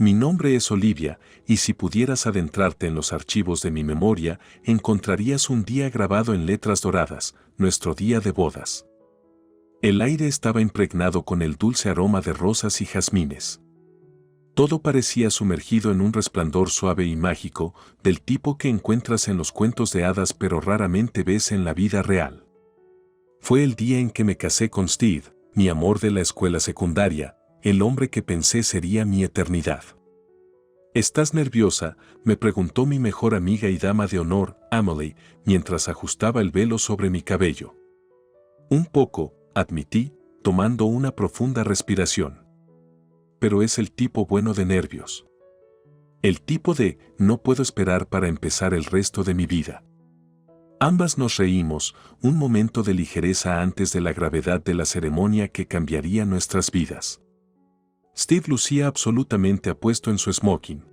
Mi nombre es Olivia, y si pudieras adentrarte en los archivos de mi memoria, encontrarías un día grabado en letras doradas, nuestro día de bodas. El aire estaba impregnado con el dulce aroma de rosas y jazmines. Todo parecía sumergido en un resplandor suave y mágico, del tipo que encuentras en los cuentos de hadas pero raramente ves en la vida real. Fue el día en que me casé con Steve, mi amor de la escuela secundaria, el hombre que pensé sería mi eternidad. ¿Estás nerviosa?, me preguntó mi mejor amiga y dama de honor, Emily, mientras ajustaba el velo sobre mi cabello. Un poco, admití, tomando una profunda respiración. Pero es el tipo bueno de nervios. El tipo de no puedo esperar para empezar el resto de mi vida. Ambas nos reímos, un momento de ligereza antes de la gravedad de la ceremonia que cambiaría nuestras vidas. Steve lucía absolutamente apuesto en su smoking.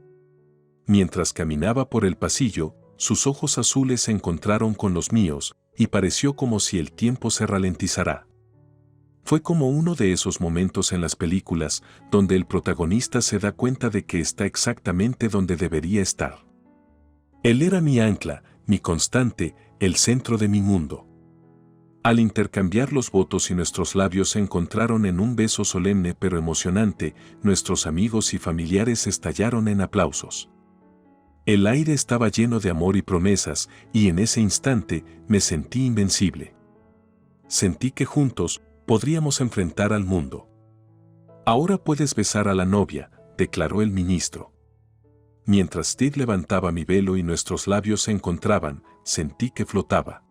Mientras caminaba por el pasillo, sus ojos azules se encontraron con los míos, y pareció como si el tiempo se ralentizara. Fue como uno de esos momentos en las películas, donde el protagonista se da cuenta de que está exactamente donde debería estar. Él era mi ancla, mi constante, el centro de mi mundo. Al intercambiar los votos y nuestros labios se encontraron en un beso solemne pero emocionante, nuestros amigos y familiares estallaron en aplausos. El aire estaba lleno de amor y promesas, y en ese instante me sentí invencible. Sentí que juntos podríamos enfrentar al mundo. Ahora puedes besar a la novia, declaró el ministro. Mientras Steve levantaba mi velo y nuestros labios se encontraban, sentí que flotaba.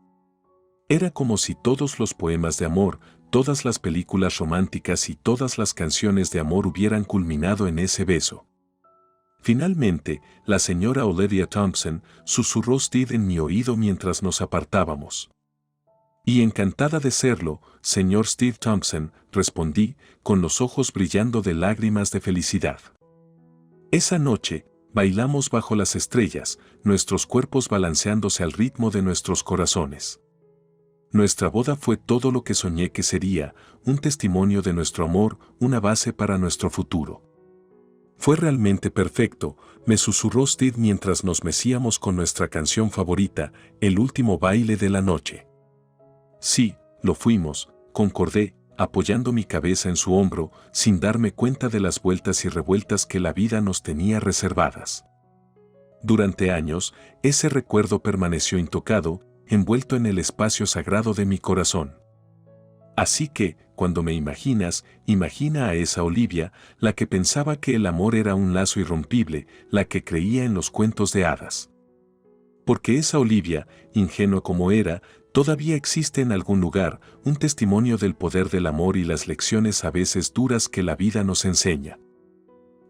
Era como si todos los poemas de amor, todas las películas románticas y todas las canciones de amor hubieran culminado en ese beso. Finalmente, la señora Olivia Thompson susurró Steve en mi oído mientras nos apartábamos. Y encantada de serlo, señor Steve Thompson, respondí, con los ojos brillando de lágrimas de felicidad. Esa noche, bailamos bajo las estrellas, nuestros cuerpos balanceándose al ritmo de nuestros corazones. Nuestra boda fue todo lo que soñé que sería, un testimonio de nuestro amor, una base para nuestro futuro. Fue realmente perfecto, me susurró Steve mientras nos mecíamos con nuestra canción favorita, el último baile de la noche. Sí, lo fuimos, concordé, apoyando mi cabeza en su hombro, sin darme cuenta de las vueltas y revueltas que la vida nos tenía reservadas. Durante años, ese recuerdo permaneció intocado, envuelto en el espacio sagrado de mi corazón. Así que, cuando me imaginas, imagina a esa Olivia, la que pensaba que el amor era un lazo irrompible, la que creía en los cuentos de hadas. Porque esa Olivia, ingenua como era, todavía existe en algún lugar, un testimonio del poder del amor y las lecciones a veces duras que la vida nos enseña.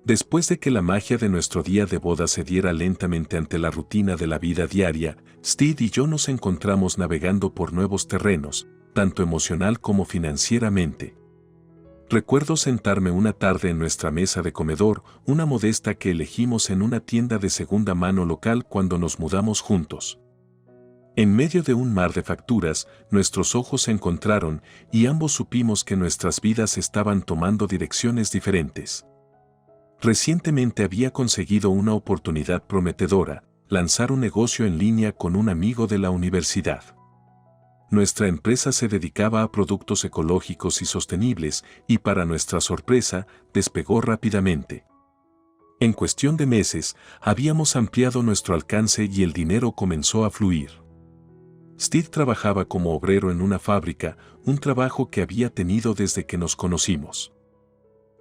Después de que la magia de nuestro día de boda se diera lentamente ante la rutina de la vida diaria, Steve y yo nos encontramos navegando por nuevos terrenos, tanto emocional como financieramente. Recuerdo sentarme una tarde en nuestra mesa de comedor, una modesta que elegimos en una tienda de segunda mano local cuando nos mudamos juntos. En medio de un mar de facturas, nuestros ojos se encontraron y ambos supimos que nuestras vidas estaban tomando direcciones diferentes. Recientemente había conseguido una oportunidad prometedora, lanzar un negocio en línea con un amigo de la universidad. Nuestra empresa se dedicaba a productos ecológicos y sostenibles y para nuestra sorpresa, despegó rápidamente. En cuestión de meses, habíamos ampliado nuestro alcance y el dinero comenzó a fluir. Steve trabajaba como obrero en una fábrica, un trabajo que había tenido desde que nos conocimos.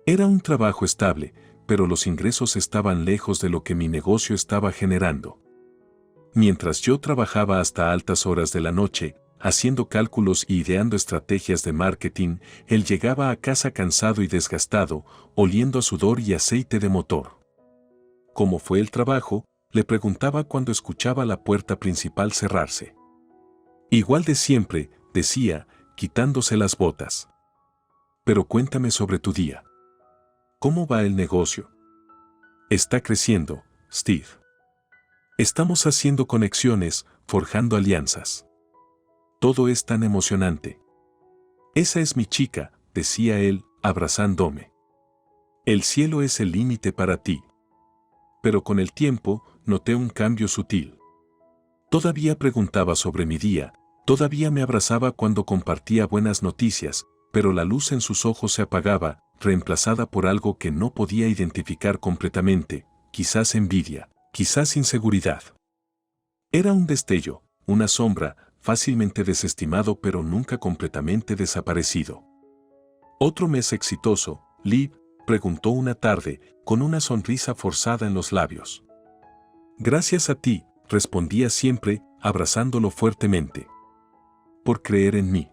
Era un trabajo estable, pero los ingresos estaban lejos de lo que mi negocio estaba generando. Mientras yo trabajaba hasta altas horas de la noche, haciendo cálculos y ideando estrategias de marketing, él llegaba a casa cansado y desgastado, oliendo a sudor y aceite de motor. ¿Cómo fue el trabajo?, le preguntaba cuando escuchaba la puerta principal cerrarse. Igual de siempre, decía, quitándose las botas. Pero cuéntame sobre tu día. ¿Cómo va el negocio? Está creciendo, Steve. Estamos haciendo conexiones, forjando alianzas. Todo es tan emocionante. Esa es mi chica, decía él, abrazándome. El cielo es el límite para ti. pero con el tiempo noté un cambio sutil. Todavía preguntaba sobre mi día, todavía me abrazaba cuando compartía buenas noticias, pero la luz en sus ojos se apagaba, reemplazada por algo que no podía identificar completamente, quizás envidia, quizás inseguridad. Era un destello, una sombra, fácilmente desestimado pero nunca completamente desaparecido. ¿Otro mes exitoso, Liv?, preguntó una tarde, con una sonrisa forzada en los labios. Gracias a ti, respondía siempre, abrazándolo fuertemente. Por creer en mí.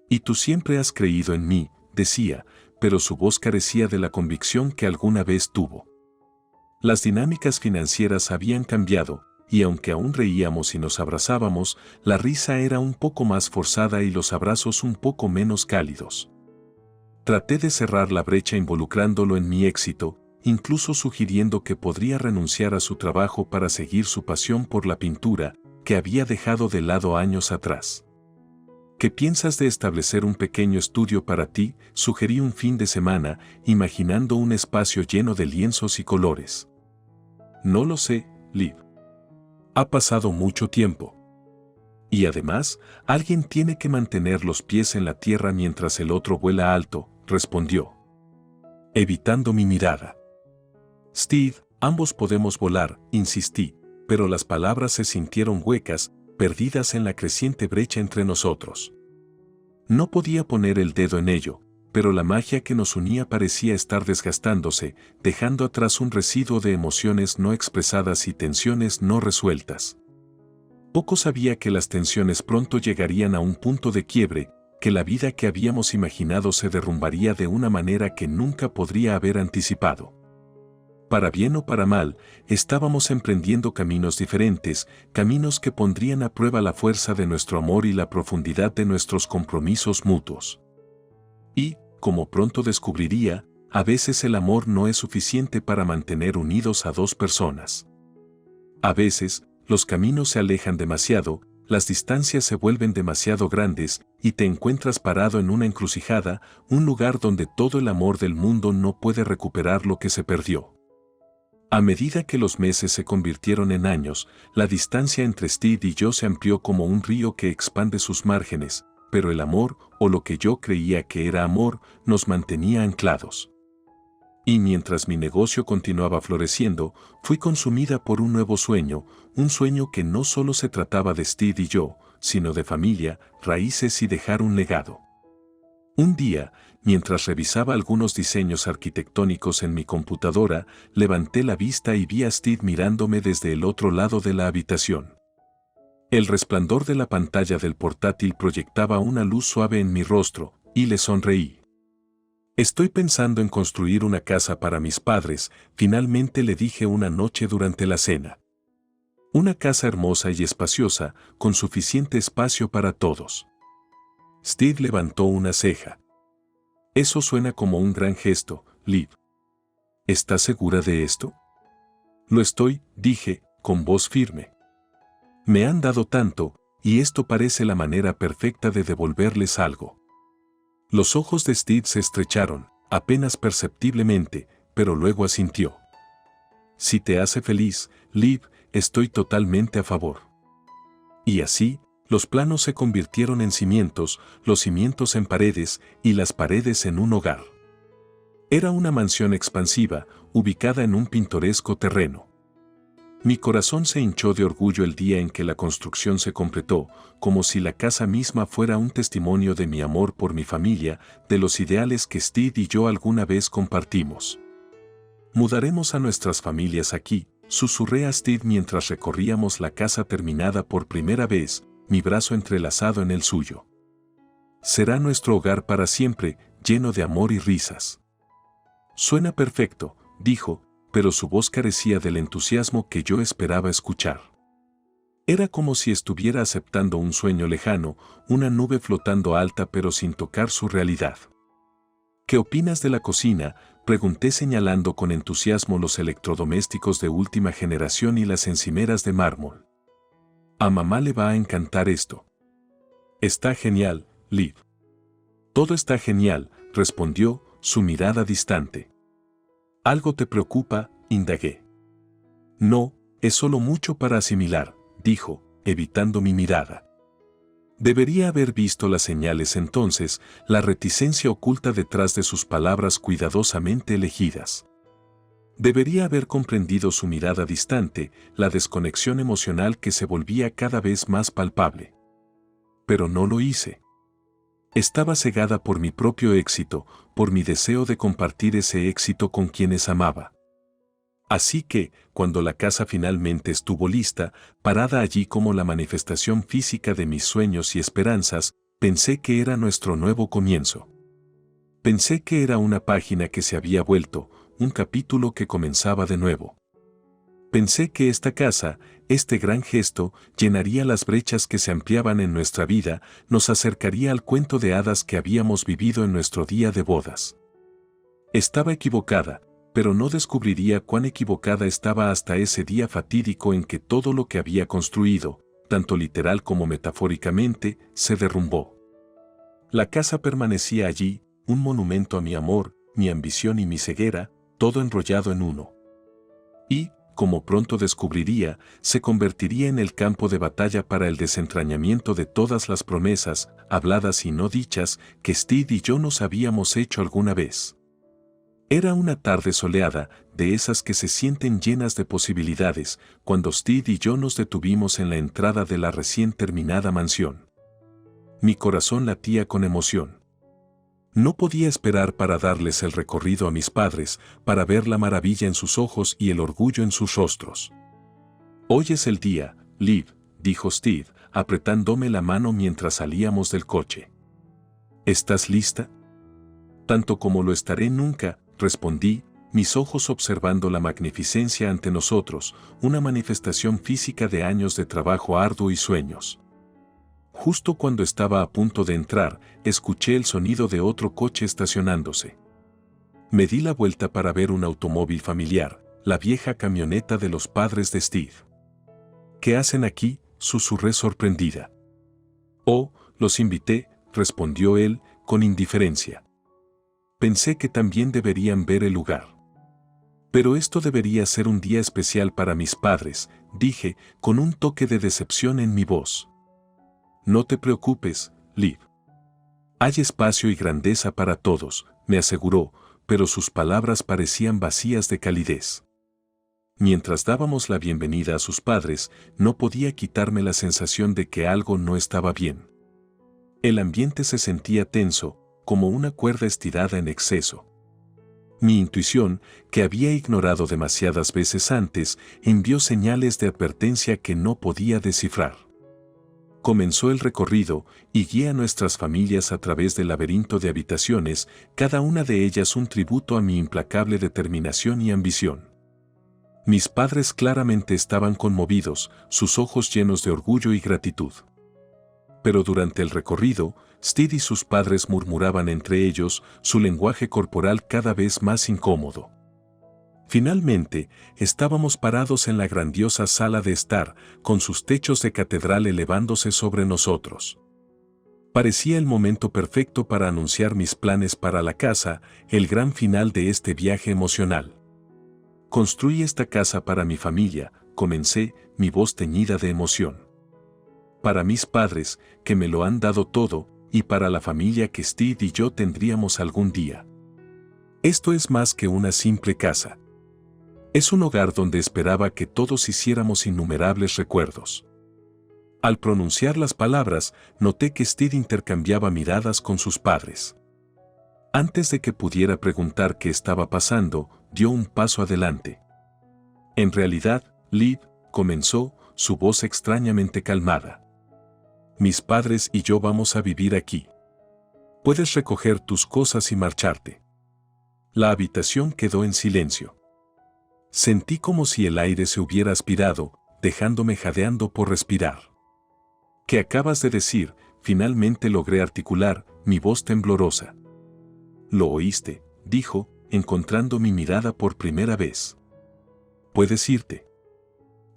Y tú siempre has creído en mí, decía, pero su voz carecía de la convicción que alguna vez tuvo. Las dinámicas financieras habían cambiado, y aunque aún reíamos y nos abrazábamos, la risa era un poco más forzada y los abrazos un poco menos cálidos. Traté de cerrar la brecha involucrándolo en mi éxito, incluso sugiriendo que podría renunciar a su trabajo para seguir su pasión por la pintura, que había dejado de lado años atrás. ¿Qué piensas de establecer un pequeño estudio para ti?, sugerí un fin de semana, imaginando un espacio lleno de lienzos y colores. No lo sé, Liv. Ha pasado mucho tiempo. Y además, alguien tiene que mantener los pies en la tierra mientras el otro vuela alto, respondió. Evitando mi mirada. Steve, ambos podemos volar, insistí, pero las palabras se sintieron huecas, perdidas en la creciente brecha entre nosotros. No podía poner el dedo en ello, pero la magia que nos unía parecía estar desgastándose, dejando atrás un residuo de emociones no expresadas y tensiones no resueltas. Poco sabía que las tensiones pronto llegarían a un punto de quiebre, que la vida que habíamos imaginado se derrumbaría de una manera que nunca podría haber anticipado. Para bien o para mal, estábamos emprendiendo caminos diferentes, caminos que pondrían a prueba la fuerza de nuestro amor y la profundidad de nuestros compromisos mutuos. Y, como pronto descubriría, a veces el amor no es suficiente para mantener unidos a dos personas. A veces, los caminos se alejan demasiado, las distancias se vuelven demasiado grandes, y te encuentras parado en una encrucijada, un lugar donde todo el amor del mundo no puede recuperar lo que se perdió. A medida que los meses se convirtieron en años, la distancia entre Steve y yo se amplió como un río que expande sus márgenes, pero el amor, o lo que yo creía que era amor, nos mantenía anclados. Y mientras mi negocio continuaba floreciendo, fui consumida por un nuevo sueño, un sueño que no solo se trataba de Steve y yo, sino de familia, raíces y dejar un legado. Un día, mientras revisaba algunos diseños arquitectónicos en mi computadora, levanté la vista y vi a Steve mirándome desde el otro lado de la habitación. El resplandor de la pantalla del portátil proyectaba una luz suave en mi rostro, y le sonreí. Estoy pensando en construir una casa para mis padres, finalmente le dije una noche durante la cena. Una casa hermosa y espaciosa, con suficiente espacio para todos. Steve levantó una ceja. Eso suena como un gran gesto, Liv. ¿Estás segura de esto? Lo estoy, dije, con voz firme. Me han dado tanto, y esto parece la manera perfecta de devolverles algo. Los ojos de Steve se estrecharon, apenas perceptiblemente, pero luego asintió. Si te hace feliz, Liv, estoy totalmente a favor. Y así, los planos se convirtieron en cimientos, los cimientos en paredes y las paredes en un hogar. Era una mansión expansiva, ubicada en un pintoresco terreno. Mi corazón se hinchó de orgullo el día en que la construcción se completó, como si la casa misma fuera un testimonio de mi amor por mi familia, de los ideales que Steve y yo alguna vez compartimos. Mudaremos a nuestras familias aquí, susurré a Steve mientras recorríamos la casa terminada por primera vez, mi brazo entrelazado en el suyo. Será nuestro hogar para siempre, lleno de amor y risas. Suena perfecto, dijo, pero su voz carecía del entusiasmo que yo esperaba escuchar. Era como si estuviera aceptando un sueño lejano, una nube flotando alta pero sin tocar su realidad. ¿Qué opinas de la cocina?, pregunté señalando con entusiasmo los electrodomésticos de última generación y las encimeras de mármol. A mamá le va a encantar esto. Está genial, Liv. Todo está genial, respondió, su mirada distante. ¿Algo te preocupa?, indagué. No, es solo mucho para asimilar, dijo, evitando mi mirada. Debería haber visto las señales entonces, la reticencia oculta detrás de sus palabras cuidadosamente elegidas. Debería haber comprendido su mirada distante, la desconexión emocional que se volvía cada vez más palpable. Pero no lo hice. Estaba cegada por mi propio éxito, por mi deseo de compartir ese éxito con quienes amaba. Así que, cuando la casa finalmente estuvo lista, parada allí como la manifestación física de mis sueños y esperanzas, pensé que era nuestro nuevo comienzo. Pensé que era una página que se había vuelto, un capítulo que comenzaba de nuevo. Pensé que esta casa, este gran gesto, llenaría las brechas que se ampliaban en nuestra vida, nos acercaría al cuento de hadas que habíamos vivido en nuestro día de bodas. Estaba equivocada, pero no descubriría cuán equivocada estaba hasta ese día fatídico en que todo lo que había construido, tanto literal como metafóricamente, se derrumbó. La casa permanecía allí, un monumento a mi amor, mi ambición y mi ceguera, todo enrollado en uno. Y, como pronto descubriría, se convertiría en el campo de batalla para el desentrañamiento de todas las promesas, habladas y no dichas, que Steve y yo nos habíamos hecho alguna vez. Era una tarde soleada, de esas que se sienten llenas de posibilidades, cuando Steve y yo nos detuvimos en la entrada de la recién terminada mansión. Mi corazón latía con emoción. No podía esperar para darles el recorrido a mis padres, para ver la maravilla en sus ojos y el orgullo en sus rostros. «Hoy es el día, Liv», dijo Steve, apretándome la mano mientras salíamos del coche. «¿Estás lista?» «Tanto como lo estaré nunca», respondí, mis ojos observando la magnificencia ante nosotros, una manifestación física de años de trabajo arduo y sueños. Justo cuando estaba a punto de entrar, escuché el sonido de otro coche estacionándose. Me di la vuelta para ver un automóvil familiar, la vieja camioneta de los padres de Steve. «¿Qué hacen aquí?», susurré sorprendida. «Oh, los invité», respondió él, con indiferencia. Pensé que también deberían ver el lugar. «Pero esto debería ser un día especial para mis padres», dije, con un toque de decepción en mi voz. «No te preocupes, Liv. Hay espacio y grandeza para todos», me aseguró, pero sus palabras parecían vacías de calidez. Mientras dábamos la bienvenida a sus padres, no podía quitarme la sensación de que algo no estaba bien. El ambiente se sentía tenso, como una cuerda estirada en exceso. Mi intuición, que había ignorado demasiadas veces antes, envió señales de advertencia que no podía descifrar. Comenzó el recorrido y guié a nuestras familias a través del laberinto de habitaciones, cada una de ellas un tributo a mi implacable determinación y ambición. Mis padres claramente estaban conmovidos, sus ojos llenos de orgullo y gratitud. Pero durante el recorrido, Steve y sus padres murmuraban entre ellos, su lenguaje corporal cada vez más incómodo. Finalmente, estábamos parados en la grandiosa sala de estar, con sus techos de catedral elevándose sobre nosotros. Parecía el momento perfecto para anunciar mis planes para la casa, el gran final de este viaje emocional. «Construí esta casa para mi familia», comencé, mi voz teñida de emoción. «Para mis padres, que me lo han dado todo, y para la familia que Steve y yo tendríamos algún día. Esto es más que una simple casa. Es un hogar donde esperaba que todos hiciéramos innumerables recuerdos». Al pronunciar las palabras, noté que Steve intercambiaba miradas con sus padres. Antes de que pudiera preguntar qué estaba pasando, dio un paso adelante. «En realidad, Liv», comenzó, su voz extrañamente calmada. «Mis padres y yo vamos a vivir aquí. Puedes recoger tus cosas y marcharte». La habitación quedó en silencio. Sentí como si el aire se hubiera aspirado, dejándome jadeando por respirar. «¿Qué acabas de decir?», finalmente logré articular, mi voz temblorosa. «Lo oíste», dijo, encontrando mi mirada por primera vez. «Puedes irte».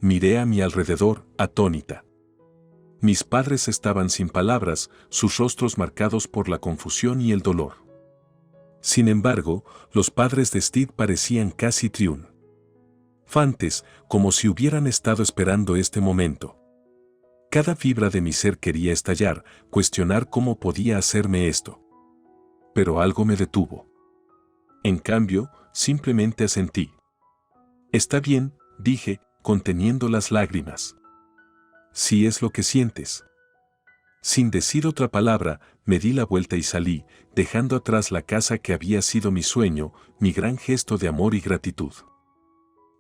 Miré a mi alrededor, atónita. Mis padres estaban sin palabras, sus rostros marcados por la confusión y el dolor. Sin embargo, los padres de Steve parecían casi triunfantes. fantes, como si hubieran estado esperando este momento. Cada fibra de mi ser quería estallar, cuestionar cómo podía hacerme esto. Pero algo me detuvo. En cambio, simplemente asentí. Está bien, dije, conteniendo las lágrimas. Si es lo que sientes. Sin decir otra palabra, me di la vuelta y salí, dejando atrás la casa que había sido mi sueño, mi gran gesto de amor y gratitud.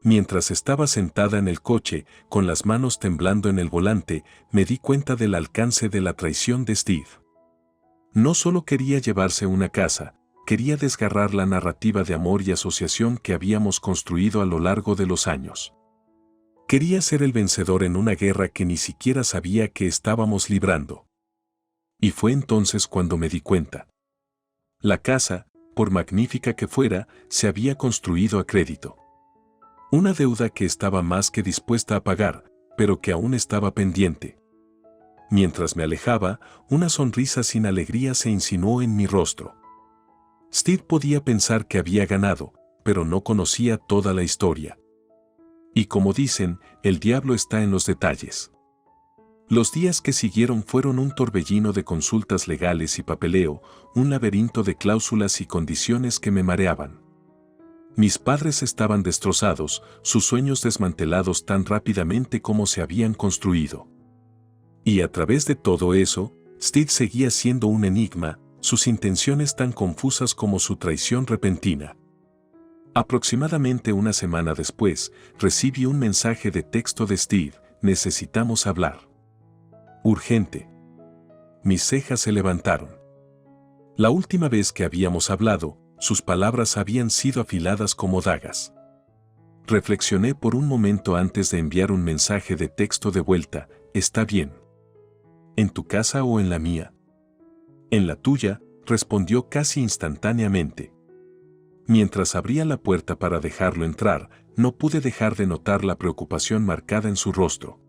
Mientras estaba sentada en el coche, con las manos temblando en el volante, me di cuenta del alcance de la traición de Steve. No solo quería llevarse una casa, quería desgarrar la narrativa de amor y asociación que habíamos construido a lo largo de los años. Quería ser el vencedor en una guerra que ni siquiera sabía que estábamos librando. Y fue entonces cuando me di cuenta. La casa, por magnífica que fuera, se había construido a crédito. Una deuda que estaba más que dispuesta a pagar, pero que aún estaba pendiente. Mientras me alejaba, una sonrisa sin alegría se insinuó en mi rostro. Steve podía pensar que había ganado, pero no conocía toda la historia. Y como dicen, el diablo está en los detalles. Los días que siguieron fueron un torbellino de consultas legales y papeleo, un laberinto de cláusulas y condiciones que me mareaban. Mis padres estaban destrozados, sus sueños desmantelados tan rápidamente como se habían construido. Y a través de todo eso, Steve seguía siendo un enigma, sus intenciones tan confusas como su traición repentina. Aproximadamente una semana después, recibí un mensaje de texto de Steve: necesitamos hablar. Urgente. Mis cejas se levantaron. La última vez que habíamos hablado, sus palabras habían sido afiladas como dagas. Reflexioné por un momento antes de enviar un mensaje de texto de vuelta: está bien. ¿En tu casa o en la mía? En la tuya, respondió casi instantáneamente. Mientras abría la puerta para dejarlo entrar, no pude dejar de notar la preocupación marcada en su rostro.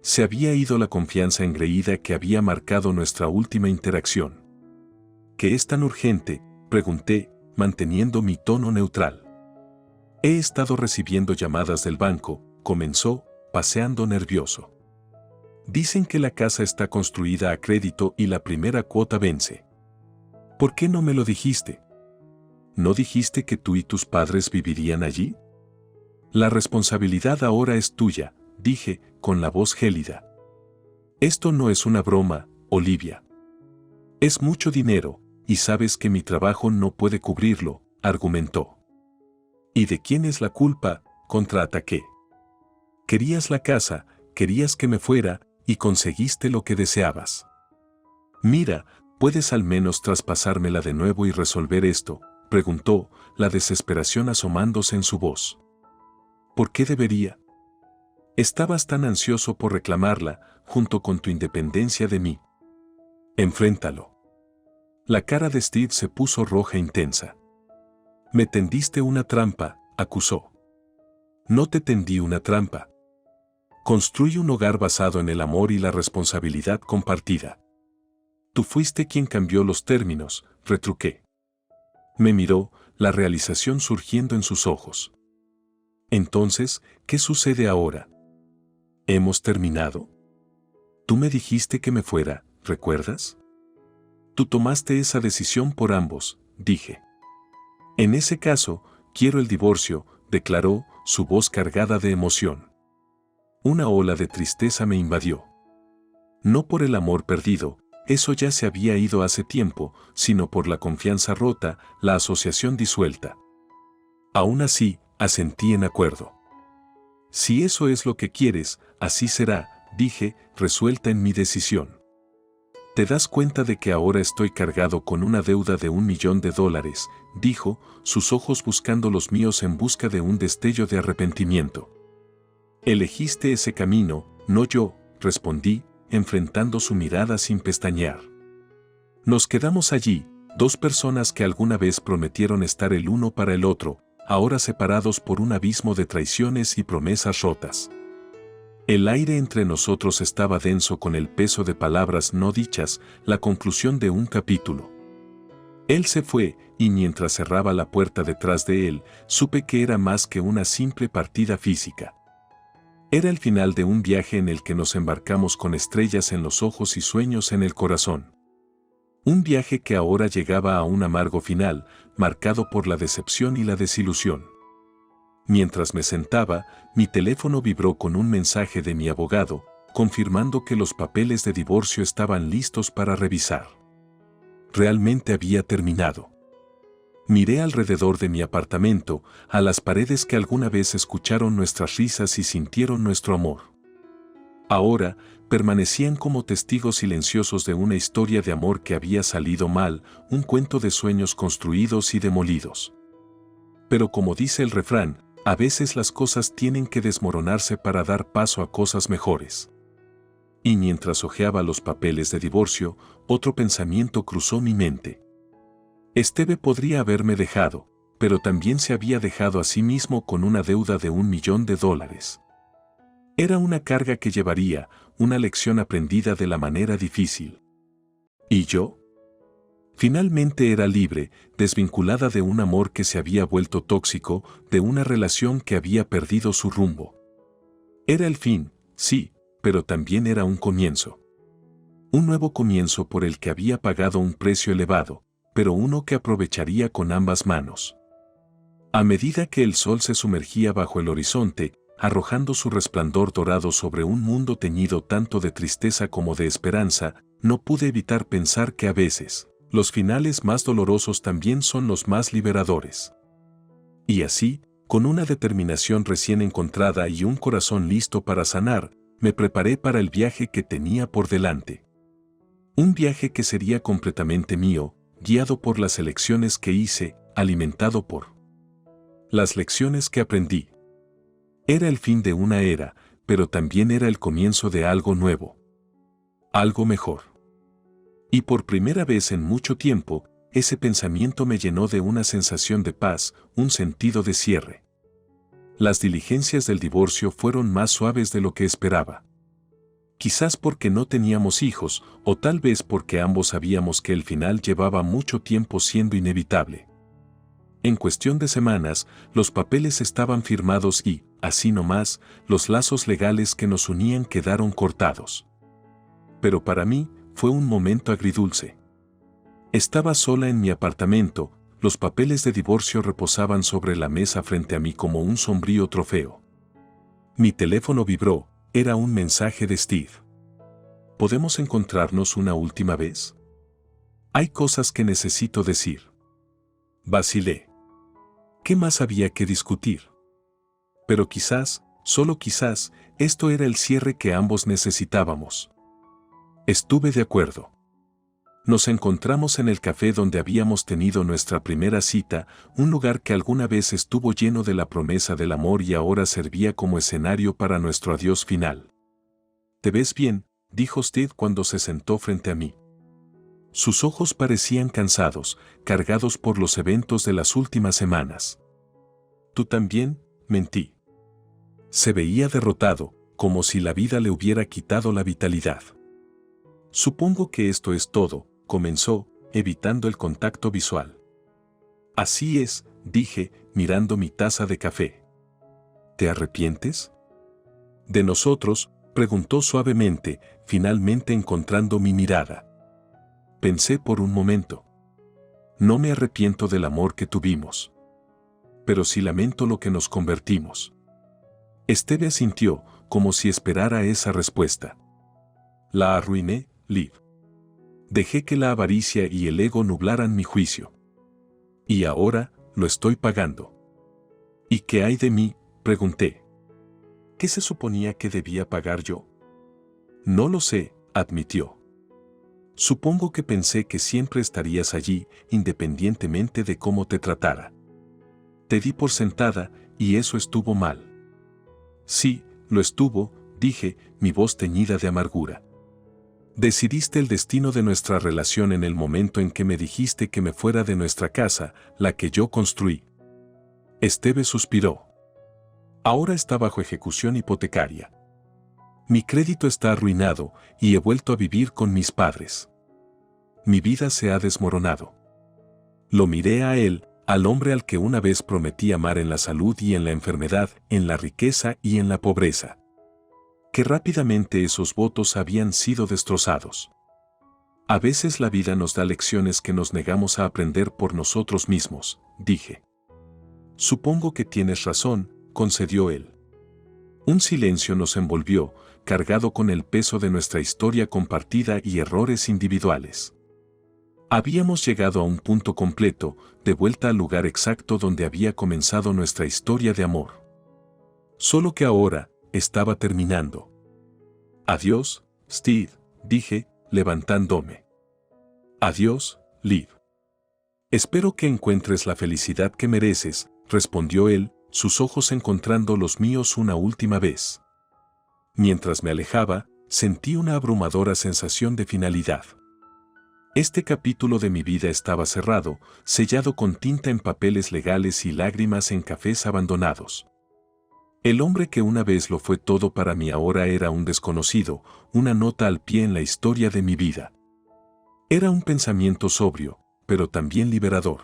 Se había ido la confianza engreída que había marcado nuestra última interacción. ¿Qué es tan urgente?, pregunté, manteniendo mi tono neutral. He estado recibiendo llamadas del banco, comenzó, paseando nervioso. Dicen que la casa está construida a crédito y la primera cuota vence. ¿Por qué no me lo dijiste? ¿No dijiste que tú y tus padres vivirían allí? La responsabilidad ahora es tuya, dije, con la voz gélida. Esto no es una broma, Olivia. Es mucho dinero, y sabes que mi trabajo no puede cubrirlo, argumentó. ¿Y de quién es la culpa?, contraataqué. Querías la casa, querías que me fuera, y conseguiste lo que deseabas. Mira, ¿puedes al menos traspasármela de nuevo y resolver esto?, preguntó, la desesperación asomándose en su voz. ¿Por qué debería? Estabas tan ansioso por reclamarla, junto con tu independencia de mí. Enfréntalo. La cara de Steve se puso roja e intensa. Me tendiste una trampa, acusó. No te tendí una trampa. Construye un hogar basado en el amor y la responsabilidad compartida. Tú fuiste quien cambió los términos, retruqué. Me miró, la realización surgiendo en sus ojos. Entonces, ¿qué sucede ahora? ¿Hemos terminado? Tú me dijiste que me fuera, ¿recuerdas? Tú tomaste esa decisión por ambos, dije. En ese caso, quiero el divorcio, declaró, su voz cargada de emoción. Una ola de tristeza me invadió. No por el amor perdido, eso ya se había ido hace tiempo, sino por la confianza rota, la asociación disuelta. Aún así, asentí en acuerdo. Si eso es lo que quieres, así será, dije, resuelta en mi decisión. ¿Te das cuenta de que ahora estoy cargado con una deuda de $1 millón, dijo, sus ojos buscando los míos en busca de un destello de arrepentimiento? Elegiste ese camino, no yo, respondí, enfrentando su mirada sin pestañear. Nos quedamos allí, dos personas que alguna vez prometieron estar el uno para el otro, ahora separados por un abismo de traiciones y promesas rotas. El aire entre nosotros estaba denso con el peso de palabras no dichas, la conclusión de un capítulo. Él se fue, y mientras cerraba la puerta detrás de él, supe que era más que una simple partida física. Era el final de un viaje en el que nos embarcamos con estrellas en los ojos y sueños en el corazón. Un viaje que ahora llegaba a un amargo final, marcado por la decepción y la desilusión. Mientras me sentaba, mi teléfono vibró con un mensaje de mi abogado, confirmando que los papeles de divorcio estaban listos para revisar. Realmente había terminado. Miré alrededor de mi apartamento, a las paredes que alguna vez escucharon nuestras risas y sintieron nuestro amor. Ahora, permanecían como testigos silenciosos de una historia de amor que había salido mal, un cuento de sueños construidos y demolidos. Pero como dice el refrán, a veces las cosas tienen que desmoronarse para dar paso a cosas mejores. Y mientras hojeaba los papeles de divorcio, otro pensamiento cruzó mi mente. Esteve podría haberme dejado, pero también se había dejado a sí mismo con una deuda de $1 millón. Era una carga que llevaría, una lección aprendida de la manera difícil. ¿Y yo? Finalmente era libre, desvinculada de un amor que se había vuelto tóxico, de una relación que había perdido su rumbo. Era el fin, sí, pero también era un comienzo. Un nuevo comienzo por el que había pagado un precio elevado, pero uno que aprovecharía con ambas manos. A medida que el sol se sumergía bajo el horizonte, arrojando su resplandor dorado sobre un mundo teñido tanto de tristeza como de esperanza, no pude evitar pensar que a veces, los finales más dolorosos también son los más liberadores. Y así, con una determinación recién encontrada y un corazón listo para sanar, me preparé para el viaje que tenía por delante. Un viaje que sería completamente mío, guiado por las elecciones que hice, alimentado por las lecciones que aprendí. Era el fin de una era, pero también era el comienzo de algo nuevo. Algo mejor. Y por primera vez en mucho tiempo, ese pensamiento me llenó de una sensación de paz, un sentido de cierre. Las diligencias del divorcio fueron más suaves de lo que esperaba. Quizás porque no teníamos hijos, o tal vez porque ambos sabíamos que el final llevaba mucho tiempo siendo inevitable. En cuestión de semanas, los papeles estaban firmados y, así nomás, los lazos legales que nos unían quedaron cortados. Pero para mí, fue un momento agridulce. Estaba sola en mi apartamento, los papeles de divorcio reposaban sobre la mesa frente a mí como un sombrío trofeo. Mi teléfono vibró, era un mensaje de Steve. ¿Podemos encontrarnos una última vez? Hay cosas que necesito decir. Vacilé. ¿Qué más había que discutir? Pero quizás, solo quizás, esto era el cierre que ambos necesitábamos. Estuve de acuerdo. Nos encontramos en el café donde habíamos tenido nuestra primera cita, un lugar que alguna vez estuvo lleno de la promesa del amor y ahora servía como escenario para nuestro adiós final. «¿Te ves bien?», dijo Steve cuando se sentó frente a mí. Sus ojos parecían cansados, cargados por los eventos de las últimas semanas. «¿Tú también?», mentí. Se veía derrotado, como si la vida le hubiera quitado la vitalidad. «Supongo que esto es todo», comenzó, evitando el contacto visual. «Así es», dije, mirando mi taza de café. «¿Te arrepientes?». «¿De nosotros?», preguntó suavemente, finalmente encontrando mi mirada. Pensé por un momento. No me arrepiento del amor que tuvimos. Pero sí lamento lo que nos convertimos. Esteve asintió, como si esperara esa respuesta. La arruiné, Liv. Dejé que la avaricia y el ego nublaran mi juicio. Y ahora, lo estoy pagando. ¿Y qué hay de mí?, pregunté. ¿Qué se suponía que debía pagar yo? No lo sé, admitió. Supongo que pensé que siempre estarías allí, independientemente de cómo te tratara. Te di por sentada, y eso estuvo mal. Sí, lo estuvo, dije, mi voz teñida de amargura. Decidiste el destino de nuestra relación en el momento en que me dijiste que me fuera de nuestra casa, la que yo construí. Esteve suspiró. Ahora está bajo ejecución hipotecaria. Mi crédito está arruinado y he vuelto a vivir con mis padres. Mi vida se ha desmoronado. Lo miré a él, al hombre al que una vez prometí amar en la salud y en la enfermedad, en la riqueza y en la pobreza. Que rápidamente esos votos habían sido destrozados. A veces la vida nos da lecciones que nos negamos a aprender por nosotros mismos, dije. Supongo que tienes razón, concedió él. Un silencio nos envolvió, cargado con el peso de nuestra historia compartida y errores individuales. Habíamos llegado a un punto completo, de vuelta al lugar exacto donde había comenzado nuestra historia de amor. Solo que ahora, estaba terminando. Adiós, Steve, dije, levantándome. Adiós, Liv. Espero que encuentres la felicidad que mereces, respondió él, sus ojos encontrando los míos una última vez. Mientras me alejaba, sentí una abrumadora sensación de finalidad. Este capítulo de mi vida estaba cerrado, sellado con tinta en papeles legales y lágrimas en cafés abandonados. El hombre que una vez lo fue todo para mí ahora era un desconocido, una nota al pie en la historia de mi vida. Era un pensamiento sobrio, pero también liberador.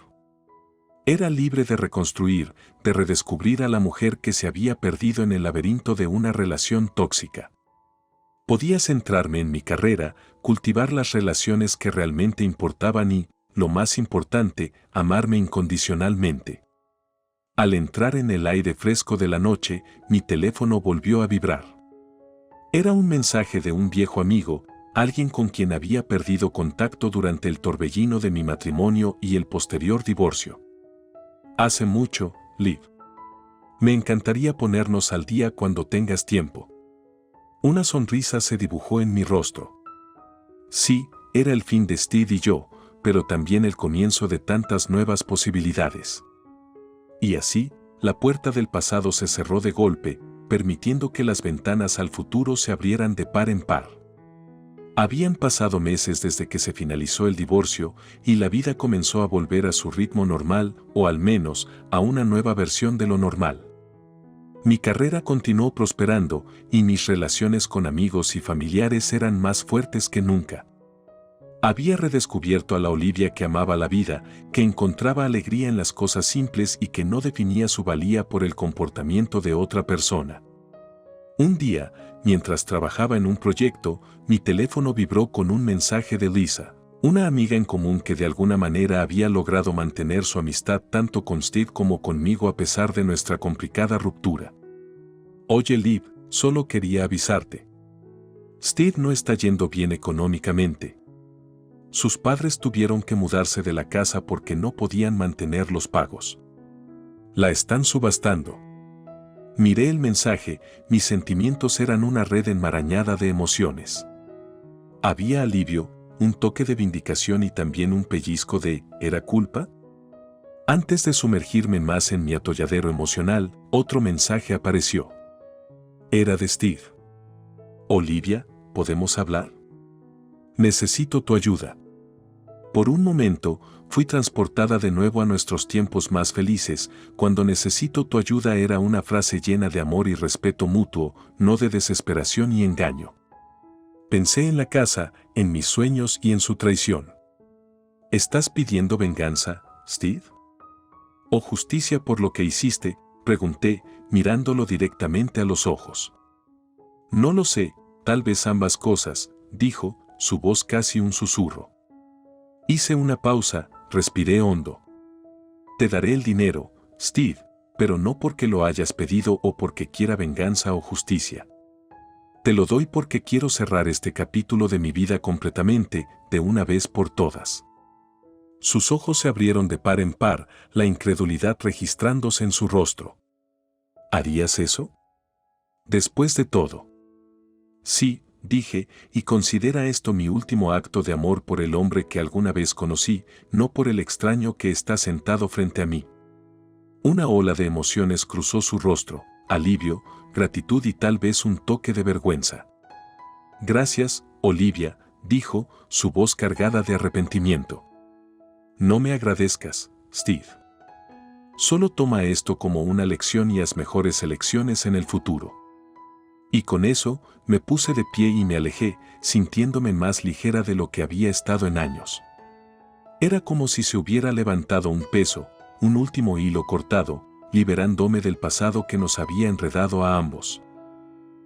Era libre de reconstruir, de redescubrir a la mujer que se había perdido en el laberinto de una relación tóxica. Podía centrarme en mi carrera, cultivar las relaciones que realmente importaban y, lo más importante, amarme incondicionalmente. Al entrar en el aire fresco de la noche, mi teléfono volvió a vibrar. Era un mensaje de un viejo amigo, alguien con quien había perdido contacto durante el torbellino de mi matrimonio y el posterior divorcio. Hace mucho, Liv. Me encantaría ponernos al día cuando tengas tiempo. Una sonrisa se dibujó en mi rostro. Sí, era el fin de Steve y yo, pero también el comienzo de tantas nuevas posibilidades. Y así, la puerta del pasado se cerró de golpe, permitiendo que las ventanas al futuro se abrieran de par en par. Habían pasado meses desde que se finalizó el divorcio y la vida comenzó a volver a su ritmo normal, o al menos, a una nueva versión de lo normal. Mi carrera continuó prosperando y mis relaciones con amigos y familiares eran más fuertes que nunca. Había redescubierto a la Olivia que amaba la vida, que encontraba alegría en las cosas simples y que no definía su valía por el comportamiento de otra persona. Un día, mientras trabajaba en un proyecto, mi teléfono vibró con un mensaje de Lisa, una amiga en común que de alguna manera había logrado mantener su amistad tanto con Steve como conmigo a pesar de nuestra complicada ruptura. Oye Liv, solo quería avisarte. Steve no está yendo bien económicamente. Sus padres tuvieron que mudarse de la casa porque no podían mantener los pagos. La están subastando. Miré el mensaje, mis sentimientos eran una red enmarañada de emociones. Había alivio, un toque de vindicación y también un pellizco de ¿era culpa? Antes de sumergirme más en mi atolladero emocional, otro mensaje apareció. Era de Steve. Olivia, ¿podemos hablar? Necesito tu ayuda. Por un momento, fui transportada de nuevo a nuestros tiempos más felices, cuando necesito tu ayuda era una frase llena de amor y respeto mutuo, no de desesperación y engaño. Pensé en la casa, en mis sueños y en su traición. ¿Estás pidiendo venganza, Steve? ¿O justicia por lo que hiciste?, pregunté, mirándolo directamente a los ojos. No lo sé, tal vez ambas cosas, dijo, su voz casi un susurro. Hice una pausa, respiré hondo. Te daré el dinero, Steve, pero no porque lo hayas pedido o porque quiera venganza o justicia. Te lo doy porque quiero cerrar este capítulo de mi vida completamente, de una vez por todas. Sus ojos se abrieron de par en par, la incredulidad registrándose en su rostro. ¿Harías eso? Después de todo. Sí, dije, y considera esto mi último acto de amor por el hombre que alguna vez conocí, no por el extraño que está sentado frente a mí. Una ola de emociones cruzó su rostro, alivio, gratitud y tal vez un toque de vergüenza. Gracias, Olivia, dijo, su voz cargada de arrepentimiento. No me agradezcas, Steve. Solo toma esto como una lección y haz mejores elecciones en el futuro. Y con eso, me puse de pie y me alejé, sintiéndome más ligera de lo que había estado en años. Era como si se hubiera levantado un peso, un último hilo cortado, liberándome del pasado que nos había enredado a ambos.